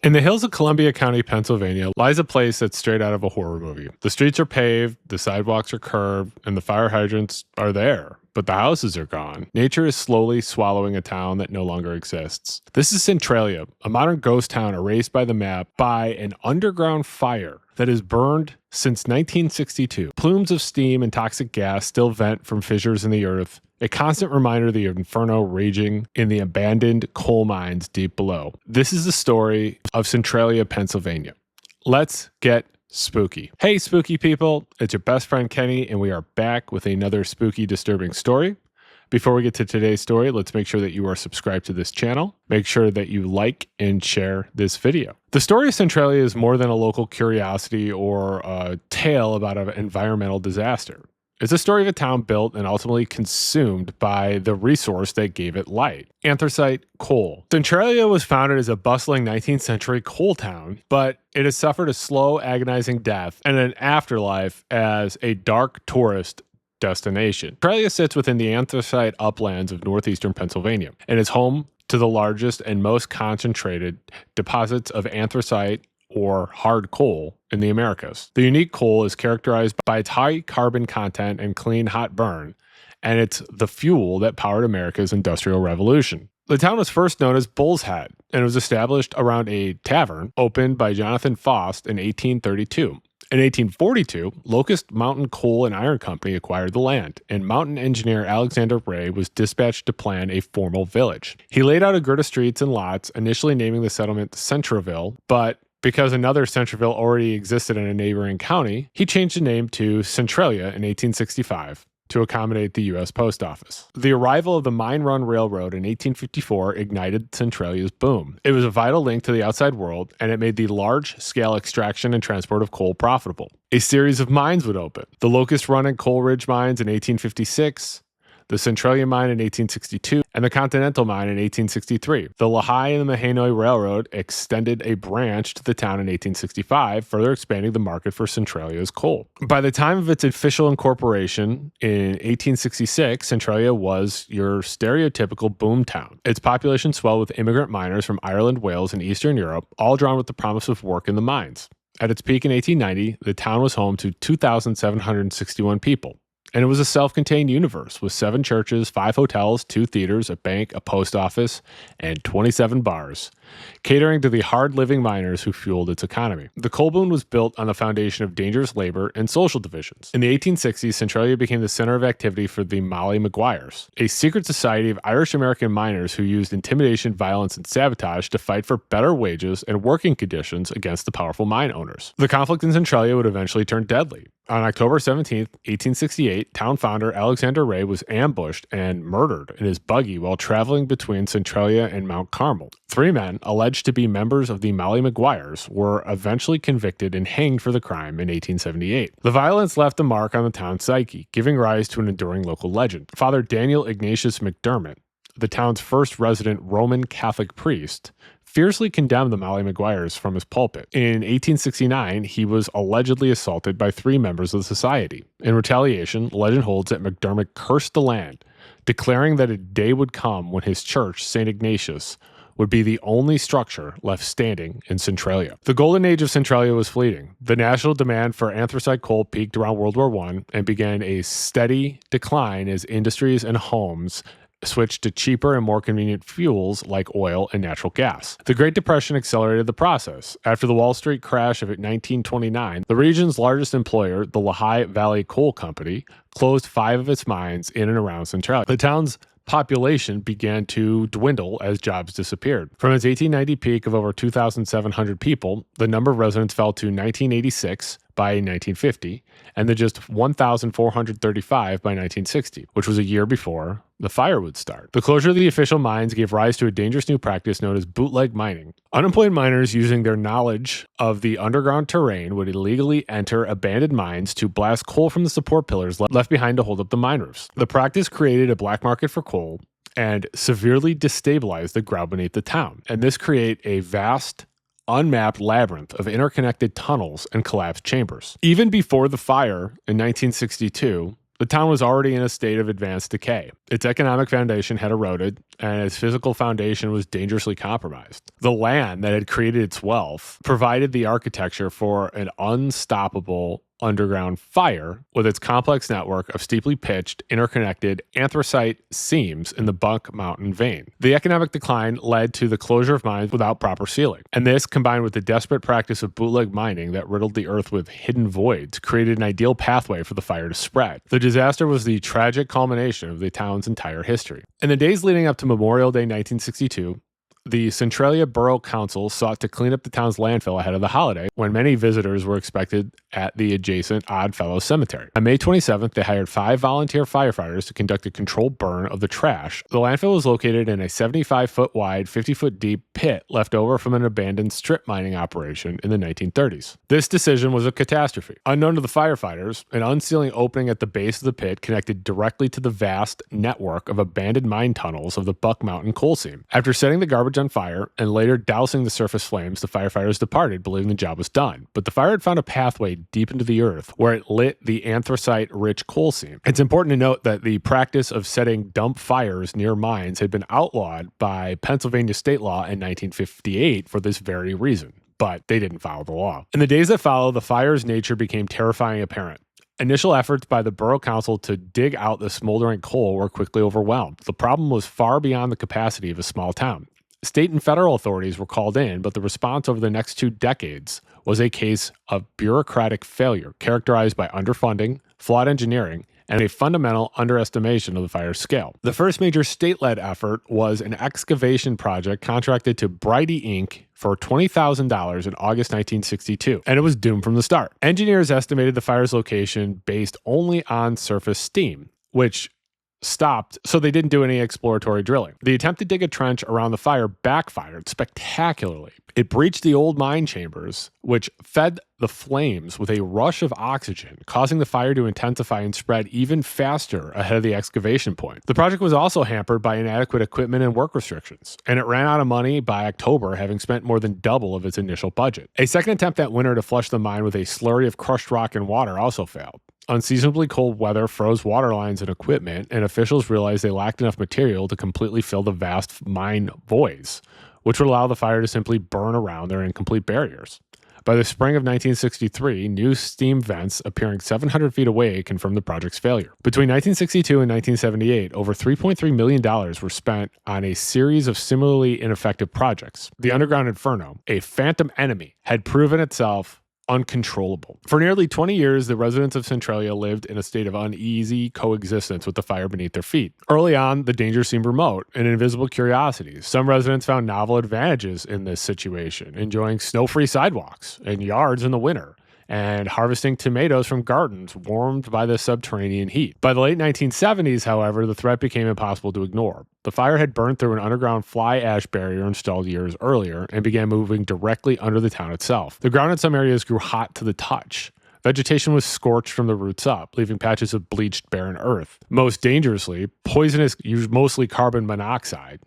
In the hills of Columbia County, Pennsylvania, lies a place that's straight out of a horror movie. The streets are paved, the sidewalks are curved, and the fire hydrants are there, but the houses are gone. Nature is slowly swallowing a town that no longer exists. This is Centralia, a modern ghost town erased by the map by an underground fire that has burned since 1962. Plumes of steam and toxic gas still vent from fissures in the earth, a constant reminder of the inferno raging in the abandoned coal mines deep below. This is the story of Centralia, Pennsylvania. Let's get spooky. Hey, spooky people, it's your best friend Kenny, and we are back with another spooky, disturbing story. Before we get to today's story, let's make sure that you are subscribed to this channel. Make sure that you like and share this video. The story of Centralia is more than a local curiosity or a tale about an environmental disaster. It's a story of a town built and ultimately consumed by the resource that gave it light: anthracite coal. Centralia was founded as a bustling 19th century coal town, but it has suffered a slow, agonizing death and an afterlife as a dark tourist destination. Centralia sits within the anthracite uplands of northeastern Pennsylvania and is home to the largest and most concentrated deposits of anthracite or hard coal in the Americas. The unique coal is characterized by its high carbon content and clean hot burn, and it's the fuel that powered America's Industrial Revolution. The town was first known as Bull's Head and was established around a tavern opened by Jonathan Faust in 1832. In 1842, Locust Mountain Coal and Iron Company acquired the land, and mountain engineer Alexander Ray was dispatched to plan a formal village. He laid out a grid of streets and lots, initially naming the settlement Centraville, but because another Centraville already existed in a neighboring county, he changed the name to Centralia in 1865 to accommodate the U.S. Post Office. The arrival of the Mine Run Railroad in 1854 ignited Centralia's boom. It was a vital link to the outside world, and it made the large-scale extraction and transport of coal profitable. A series of mines would open: the Locust Run and Coal Ridge mines in 1856, the Centralia Mine in 1862, and the Continental Mine in 1863. The Lehigh and the Mahanoy Railroad extended a branch to the town in 1865, further expanding the market for Centralia's coal. By the time of its official incorporation in 1866, Centralia was your stereotypical boom town. Its population swelled with immigrant miners from Ireland, Wales, and Eastern Europe, all drawn with the promise of work in the mines. At its peak in 1890, the town was home to 2,761 people. And it was a self-contained universe with 7 churches, 5 hotels, 2 theaters, a bank, a post office, and 27 bars, catering to the hard-living miners who fueled its economy. The coal boom was built on the foundation of dangerous labor and social divisions. In the 1860s, Centralia became the center of activity for the Molly Maguires, a secret society of Irish-American miners who used intimidation, violence, and sabotage to fight for better wages and working conditions against the powerful mine owners. The conflict in Centralia would eventually turn deadly. On October 17, 1868, town founder Alexander Ray was ambushed and murdered in his buggy while traveling between Centralia and Mount Carmel. 3 men, alleged to be members of the Molly Maguires, were eventually convicted and hanged for the crime in 1878. The violence left a mark on the town's psyche, giving rise to an enduring local legend. Father Daniel Ignatius McDermott, the town's first resident Roman Catholic priest, fiercely condemned the Molly Maguires from his pulpit. In 1869, he was allegedly assaulted by 3 members of the society. In retaliation, legend holds that McDermott cursed the land, declaring that a day would come when his church, St. Ignatius, would be the only structure left standing in Centralia. The golden age of Centralia was fleeting. The national demand for anthracite coal peaked around World War I and began a steady decline as industries and homes switched to cheaper and more convenient fuels like oil and natural gas. The Great Depression accelerated the process. After the Wall Street crash of 1929, the region's largest employer, the Lehigh Valley Coal Company, closed 5 of its mines in and around Centralia. The town's population began to dwindle as jobs disappeared. From its 1890 peak of over 2,700 people, the number of residents fell to 1986 by 1950, and to just 1,435 by 1960, which was a year before the fire would start. The closure of the official mines gave rise to a dangerous new practice known as bootleg mining. Unemployed miners, using their knowledge of the underground terrain, would illegally enter abandoned mines to blast coal from the support pillars left behind to hold up the mine roofs. The practice created a black market for coal and severely destabilized the ground beneath the town, and this created a vast, unmapped labyrinth of interconnected tunnels and collapsed chambers. Even before the fire in 1962, The town was already in a state of advanced decay. Its economic foundation had eroded, and its physical foundation was dangerously compromised. The land that had created its wealth provided the architecture for an unstoppable underground fire with its complex network of steeply pitched, interconnected anthracite seams in the Buck Mountain vein. The economic decline led to the closure of mines without proper sealing, and this, combined with the desperate practice of bootleg mining that riddled the earth with hidden voids, created an ideal pathway for the fire to spread. The disaster was the tragic culmination of the town's entire history. In the days leading up to Memorial Day 1962, the Centralia Borough Council sought to clean up the town's landfill ahead of the holiday, when many visitors were expected at the adjacent Oddfellows Cemetery. On May 27th, they hired 5 volunteer firefighters to conduct a controlled burn of the trash. The landfill was located in a 75-foot wide, 50-foot deep pit left over from an abandoned strip mining operation in the 1930s. This decision was a catastrophe. Unknown to the firefighters, an unsealing opening at the base of the pit connected directly to the vast network of abandoned mine tunnels of the Buck Mountain coal seam. After setting the garbage on fire and later dousing the surface flames, the firefighters departed, believing the job was done. But the fire had found a pathway deep into the earth where it lit the anthracite-rich coal seam. It's important to note that the practice of setting dump fires near mines had been outlawed by Pennsylvania state law in 1958 for this very reason, but they didn't follow the law. In the days that followed, the fire's nature became terrifyingly apparent. Initial efforts by the borough council to dig out the smoldering coal were quickly overwhelmed. The problem was far beyond the capacity of a small town. State and federal authorities were called in, but the response over the next 2 decades was a case of bureaucratic failure, characterized by underfunding, flawed engineering, and a fundamental underestimation of the fire's scale. The first major state-led effort was an excavation project contracted to Brighty Inc. for $20,000 in August 1962, and it was doomed from the start. Engineers estimated the fire's location based only on surface steam, which stopped, so they didn't do any exploratory drilling. The attempt to dig a trench around the fire backfired spectacularly. It breached the old mine chambers, which fed the flames with a rush of oxygen, causing the fire to intensify and spread even faster ahead of the excavation point. The project was also hampered by inadequate equipment and work restrictions, and it ran out of money by October, having spent more than double of its initial budget. A second attempt that winter to flush the mine with a slurry of crushed rock and water also failed. Unseasonably cold weather froze water lines and equipment, and officials realized they lacked enough material to completely fill the vast mine voids, which would allow the fire to simply burn around their incomplete barriers. By the spring of 1963, new steam vents appearing 700 feet away confirmed the project's failure. Between 1962 and 1978, over $3.3 million were spent on a series of similarly ineffective projects. The Underground Inferno, a phantom enemy, had proven itself uncontrollable. For nearly 20 years, the residents of Centralia lived in a state of uneasy coexistence with the fire beneath their feet. Early on, the danger seemed remote, an invisible curiosity. Some residents found novel advantages in this situation, enjoying snow-free sidewalks and yards in the winter, and harvesting tomatoes from gardens warmed by the subterranean heat. By the late 1970s, however, the threat became impossible to ignore. The fire had burned through an underground fly ash barrier installed years earlier and began moving directly under the town itself. The ground in some areas grew hot to the touch. Vegetation was scorched from the roots up, leaving patches of bleached, barren earth. Most dangerously, poisonous, mostly carbon monoxide,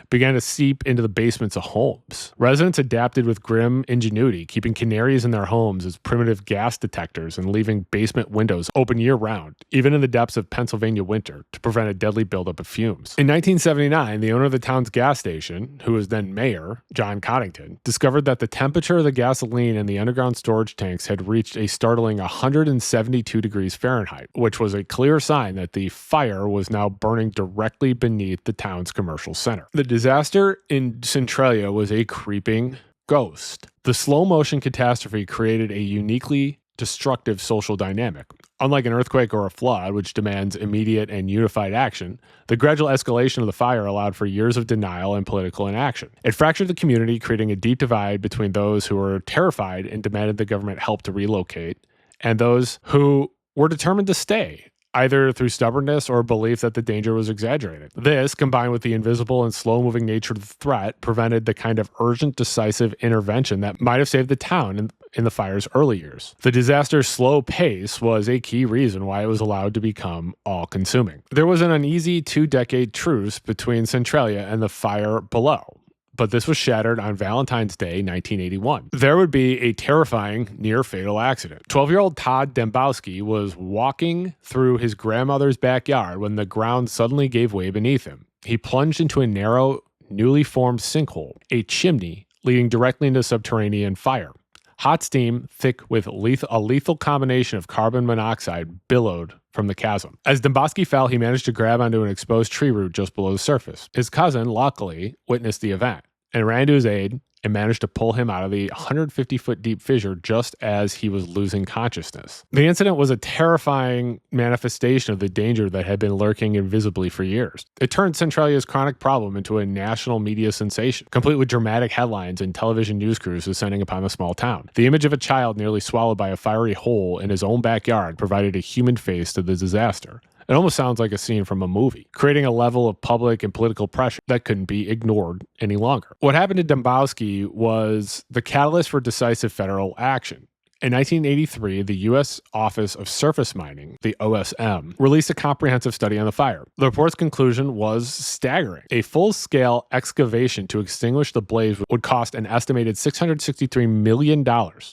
began to seep into the basements of homes. Residents adapted with grim ingenuity, keeping canaries in their homes as primitive gas detectors and leaving basement windows open year-round, even in the depths of Pennsylvania winter, to prevent a deadly buildup of fumes. In 1979, the owner of the town's gas station, who was then mayor, John Coddington, discovered that the temperature of the gasoline in the underground storage tanks had reached a startling 172 degrees Fahrenheit, which was a clear sign that the fire was now burning directly beneath the town's commercial center. The disaster in Centralia was a creeping ghost. The slow-motion catastrophe created a uniquely destructive social dynamic. Unlike an earthquake or a flood, which demands immediate and unified action, the gradual escalation of the fire allowed for years of denial and political inaction. It fractured the community, creating a deep divide between those who were terrified and demanded the government help to relocate, and those who were determined to stay, either through stubbornness or belief that the danger was exaggerated. This, combined with the invisible and slow-moving nature of the threat, prevented the kind of urgent, decisive intervention that might have saved the town in the fire's early years. The disaster's slow pace was a key reason why it was allowed to become all-consuming. There was an uneasy 2-decade truce between Centralia and the fire below. but this was shattered on Valentine's Day, 1981. There would be a terrifying, near-fatal accident. 12-year-old Todd Domboski was walking through his grandmother's backyard when the ground suddenly gave way beneath him. He plunged into a narrow, newly formed sinkhole, a chimney leading directly into subterranean fire. Hot steam, thick with a lethal combination of carbon monoxide, billowed from the chasm. As Domboski fell, he managed to grab onto an exposed tree root just below the surface. His cousin, luckily, witnessed the event and ran to his aid and managed to pull him out of the 150-foot deep fissure just as he was losing consciousness. The incident was a terrifying manifestation of the danger that had been lurking invisibly for years. It turned Centralia's chronic problem into a national media sensation, complete with dramatic headlines and television news crews descending upon the small town. The image of a child nearly swallowed by a fiery hole in his own backyard provided a human face to the disaster. It almost sounds like a scene from a movie, creating a level of public and political pressure that couldn't be ignored any longer. What happened to Domboski was the catalyst for decisive federal action. In 1983, the U.S. Office of Surface Mining, the OSM, released a comprehensive study on the fire. The report's conclusion was staggering. A full-scale excavation to extinguish the blaze would cost an estimated $663 million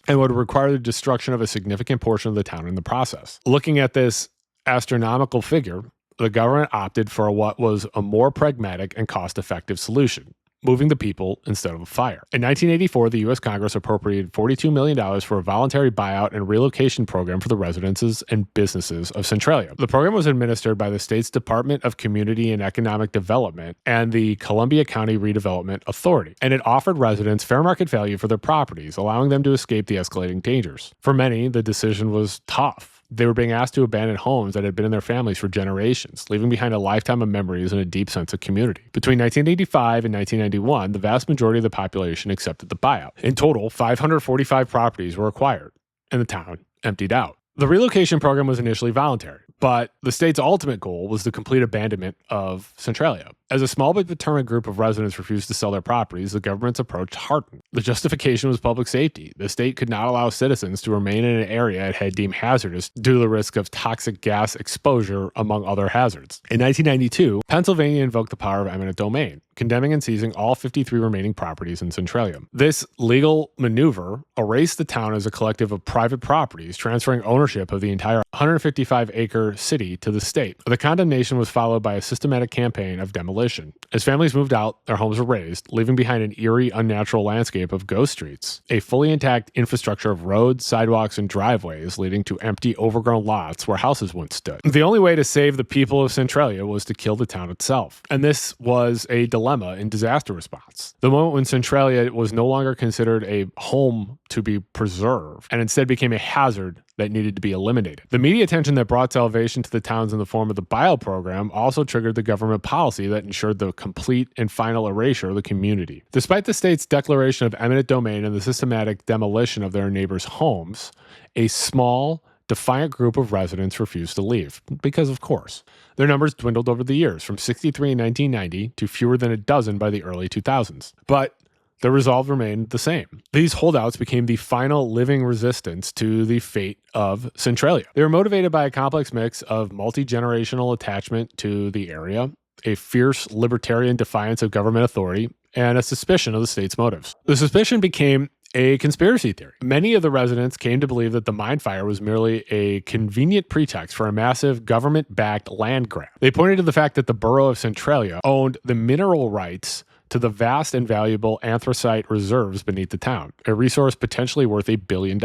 and would require the destruction of a significant portion of the town in the process. Looking at this astronomical figure, the government opted for what was a more pragmatic and cost-effective solution: moving the people instead of a fire. In 1984, the U.S. Congress appropriated $42 million for a voluntary buyout and relocation program for the residences and businesses of Centralia. The program was administered by the state's Department of Community and Economic Development and the Columbia County Redevelopment Authority, and it offered residents fair market value for their properties, allowing them to escape the escalating dangers. For many, the decision was tough. They were being asked to abandon homes that had been in their families for generations, leaving behind a lifetime of memories and a deep sense of community. Between 1985 and 1991, the vast majority of the population accepted the buyout. In total, 545 properties were acquired, and the town emptied out. The relocation program was initially voluntary, but the state's ultimate goal was the complete abandonment of Centralia. As a small but determined group of residents refused to sell their properties, the government's approach hardened. The justification was public safety. The state could not allow citizens to remain in an area it had deemed hazardous due to the risk of toxic gas exposure, among other hazards. In 1992, Pennsylvania invoked the power of eminent domain, condemning and seizing all 53 remaining properties in Centralia. This legal maneuver erased the town as a collective of private properties, transferring ownership of the entire 155-acre city to the state. The condemnation was followed by a systematic campaign of demolition. As families moved out, their homes were razed, leaving behind an eerie, unnatural landscape of ghost streets, a fully intact infrastructure of roads, sidewalks, and driveways leading to empty, overgrown lots where houses once stood. The only way to save the people of Centralia was to kill the town itself, and this was a dilemma in disaster response. The moment when Centralia was no longer considered a home to be preserved, and instead became a hazard that needed to be eliminated. The media attention that brought salvation to the towns in the form of the buyout program also triggered the government policy that ensured the complete and final erasure of the community. Despite the state's declaration of eminent domain and the systematic demolition of their neighbors' homes, a small, defiant group of residents refused to leave, because of course. Their numbers dwindled over the years, from 63 in 1990 to fewer than a dozen by the early 2000s. But their resolve remained the same. These holdouts became the final living resistance to the fate of Centralia. They were motivated by a complex mix of multi-generational attachment to the area, a fierce libertarian defiance of government authority, and a suspicion of the state's motives. The suspicion became a conspiracy theory. Many of the residents came to believe that the mine fire was merely a convenient pretext for a massive government-backed land grab. They pointed to the fact that the borough of Centralia owned the mineral rights to the vast and valuable anthracite reserves beneath the town, a resource potentially worth $1 billion.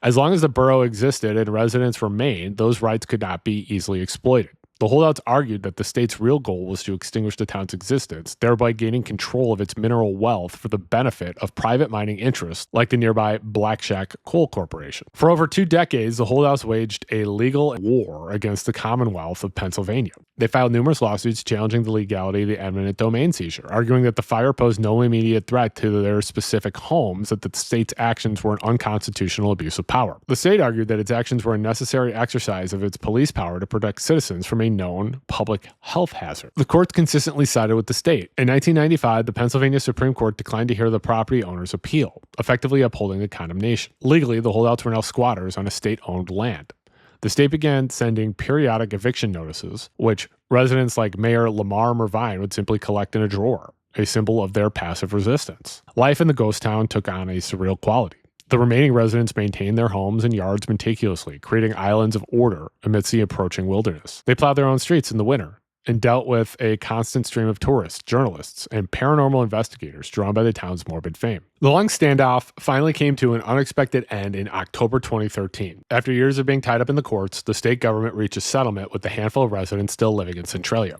As long as the borough existed and residents remained, those rights could not be easily exploited. The holdouts argued that the state's real goal was to extinguish the town's existence, thereby gaining control of its mineral wealth for the benefit of private mining interests like the nearby Black Shack Coal Corporation. For over 2 decades, the holdouts waged a legal war against the Commonwealth of Pennsylvania. They filed numerous lawsuits challenging the legality of the eminent domain seizure, arguing that the fire posed no immediate threat to their specific homes, that the state's actions were an unconstitutional abuse of power. The state argued that its actions were a necessary exercise of its police power to protect citizens from a known public health hazard. The courts consistently sided with the state. In 1995, the Pennsylvania Supreme Court declined to hear the property owner's appeal, effectively upholding the condemnation. Legally, the holdouts were now squatters on a state-owned land. The state began sending periodic eviction notices, which residents like Mayor Lamar Mervine would simply collect in a drawer. a symbol of their passive resistance. Life in the ghost town took on a surreal quality. The remaining residents maintained their homes and yards meticulously, creating islands of order amidst the approaching wilderness. They plowed their own streets in the winter and dealt with a constant stream of tourists, journalists, and paranormal investigators drawn by the town's morbid fame. The long standoff finally came to an unexpected end in October 2013. After years of being tied up in the courts, the state government reached a settlement with the handful of residents still living in Centralia.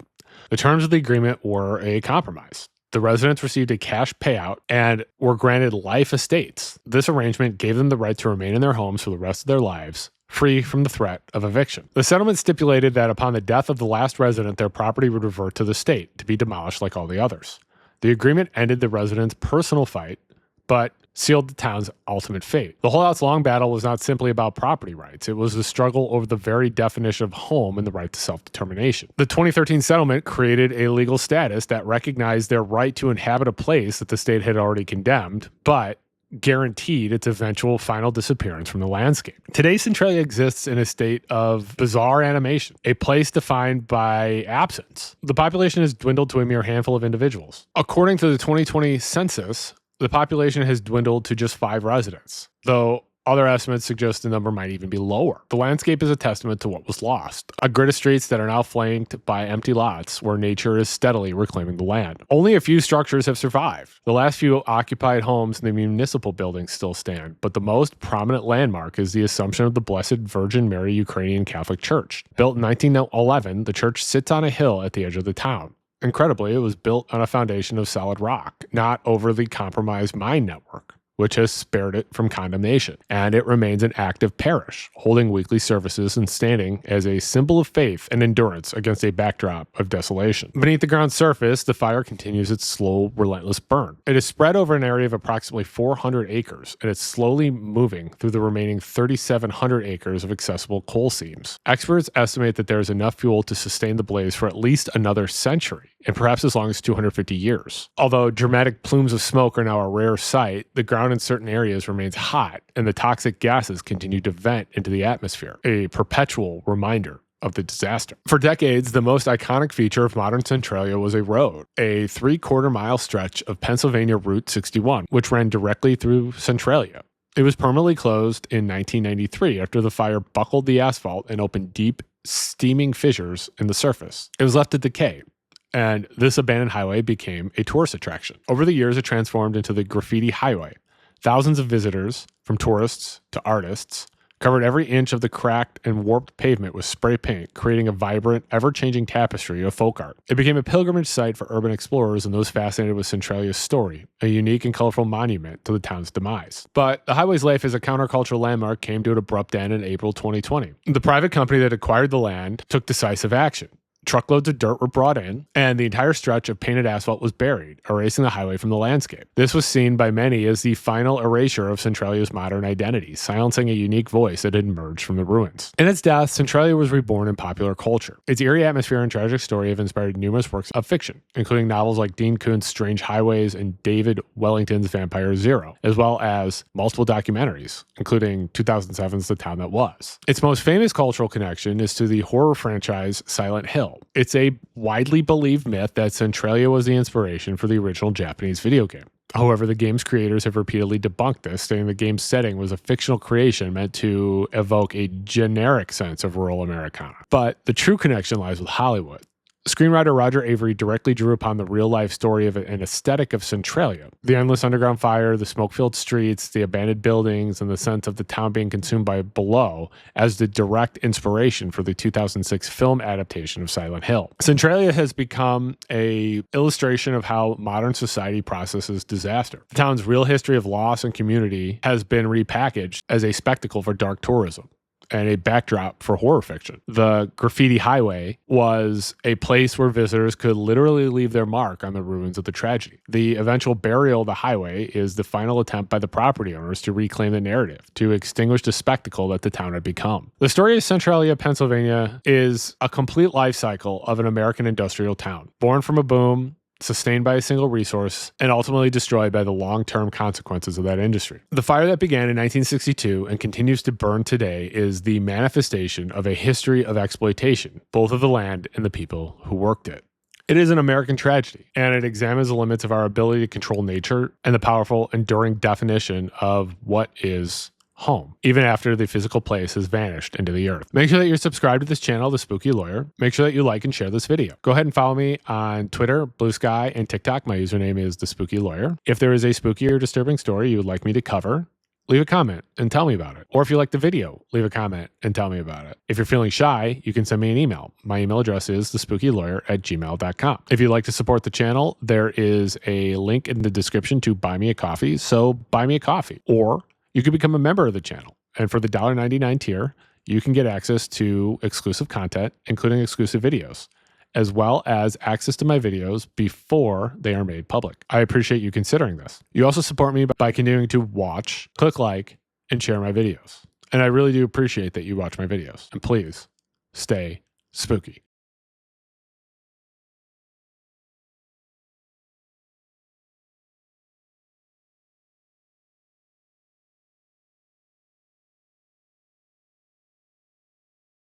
The terms of the agreement were a compromise. The residents received a cash payout and were granted life estates. This arrangement gave them the right to remain in their homes for the rest of their lives, free from the threat of eviction. The settlement stipulated that upon the death of the last resident, their property would revert to the state to be demolished like all the others. The agreement ended the residents' personal fight, but sealed the town's ultimate fate. The Holdouts' long battle was not simply about property rights. It was the struggle over the very definition of home and the right to self-determination. The 2013 settlement created a legal status that recognized their right to inhabit a place that the state had already condemned, but guaranteed its eventual final disappearance from the landscape. Today, Centralia exists in a state of bizarre animation, a place defined by absence. The population has dwindled to a mere handful of individuals. According to the 2020 census, the population has dwindled to just 5 residents, though other estimates suggest the number might even be lower. The landscape is a testament to what was lost. A grid of streets that are now flanked by empty lots where nature is steadily reclaiming the land. Only a few structures have survived. The last few occupied homes in the municipal buildings still stand, but the most prominent landmark is the Assumption of the Blessed Virgin Mary Ukrainian Catholic Church. Built in 1911, the church sits on a hill at the edge of the town. Incredibly, it was built on a foundation of solid rock, not overly compromised mine network, which has spared it from condemnation. And it remains an active parish, holding weekly services and standing as a symbol of faith and endurance against a backdrop of desolation. Beneath the ground surface, the fire continues its slow, relentless burn. It is spread over an area of approximately 400 acres, and it's slowly moving through the remaining 3,700 acres of accessible coal seams. Experts estimate that there is enough fuel to sustain the blaze for at least another century, and perhaps as long as 250 years. Although dramatic plumes of smoke are now a rare sight, the ground in certain areas remains hot, and the toxic gases continue to vent into the atmosphere, a perpetual reminder of the disaster. For decades, the most iconic feature of modern Centralia was a road, a 3/4-mile stretch of Pennsylvania Route 61, which ran directly through Centralia. It was permanently closed in 1993 after the fire buckled the asphalt and opened deep, steaming fissures in the surface. It was left to decay, and this abandoned highway became a tourist attraction. Over the years, it transformed into the Graffiti Highway. Thousands of visitors, from tourists to artists, covered every inch of the cracked and warped pavement with spray paint, creating a vibrant, ever-changing tapestry of folk art. It became a pilgrimage site for urban explorers and those fascinated with Centralia's story, a unique and colorful monument to the town's demise. But the highway's life as a countercultural landmark came to an abrupt end in April 2020. The private company that acquired the land took decisive action. Truckloads of dirt were brought in, and the entire stretch of painted asphalt was buried, erasing the highway from the landscape. This was seen by many as the final erasure of Centralia's modern identity, silencing a unique voice that had emerged from the ruins. In its death, Centralia was reborn in popular culture. Its eerie atmosphere and tragic story have inspired numerous works of fiction, including novels like Dean Koontz' Strange Highways and David Wellington's Vampire Zero, as well as multiple documentaries, including 2007's The Town That Was. Its most famous cultural connection is to the horror franchise Silent Hill. It's a widely believed myth that Centralia was the inspiration for the original Japanese video game. However, the game's creators have repeatedly debunked this, stating the game's setting was a fictional creation meant to evoke a generic sense of rural Americana. But the true connection lies with Hollywood. Screenwriter Roger Avary directly drew upon the real-life story of an aesthetic of Centralia. The endless underground fire, the smoke-filled streets, the abandoned buildings, and the sense of the town being consumed by below as the direct inspiration for the 2006 film adaptation of Silent Hill. Centralia has become an illustration of how modern society processes disaster. The town's real history of loss and community has been repackaged as a spectacle for dark tourism and a backdrop for horror fiction. The Graffiti Highway was a place where visitors could literally leave their mark on the ruins of the tragedy. The eventual burial of the highway is the final attempt by the property owners to reclaim the narrative, to extinguish the spectacle that the town had become. The story of Centralia, Pennsylvania is a complete life cycle of an American industrial town. Born from a boom, sustained by a single resource, and ultimately destroyed by the long-term consequences of that industry. The fire that began in 1962 and continues to burn today is the manifestation of a history of exploitation, both of the land and the people who worked it. It is an American tragedy, and it examines the limits of our ability to control nature and the powerful, enduring definition of what is home, even after the physical place has vanished into the earth. Make sure that you're subscribed to this channel, The Spooky Lawyer. Make sure that you like and share this video. Go ahead and follow me on Twitter, Blue Sky, and TikTok. My username is The Spooky Lawyer. If there is a spooky or disturbing story you would like me to cover, leave a comment and tell me about it. Or if you like the video, leave a comment and tell me about it. If you're feeling shy, you can send me an email. My email address is thespookylawyer@gmail.com. If you'd like to support the channel, there is a link in the description to buy me a coffee. So buy me a coffee. Or you could become a member of the channel. And for the $1.99 tier, you can get access to exclusive content, including exclusive videos, as well as access to my videos before they are made public. I appreciate you considering this. You also support me by continuing to watch, click like, and share my videos. And I really do appreciate that you watch my videos. And please, stay spooky.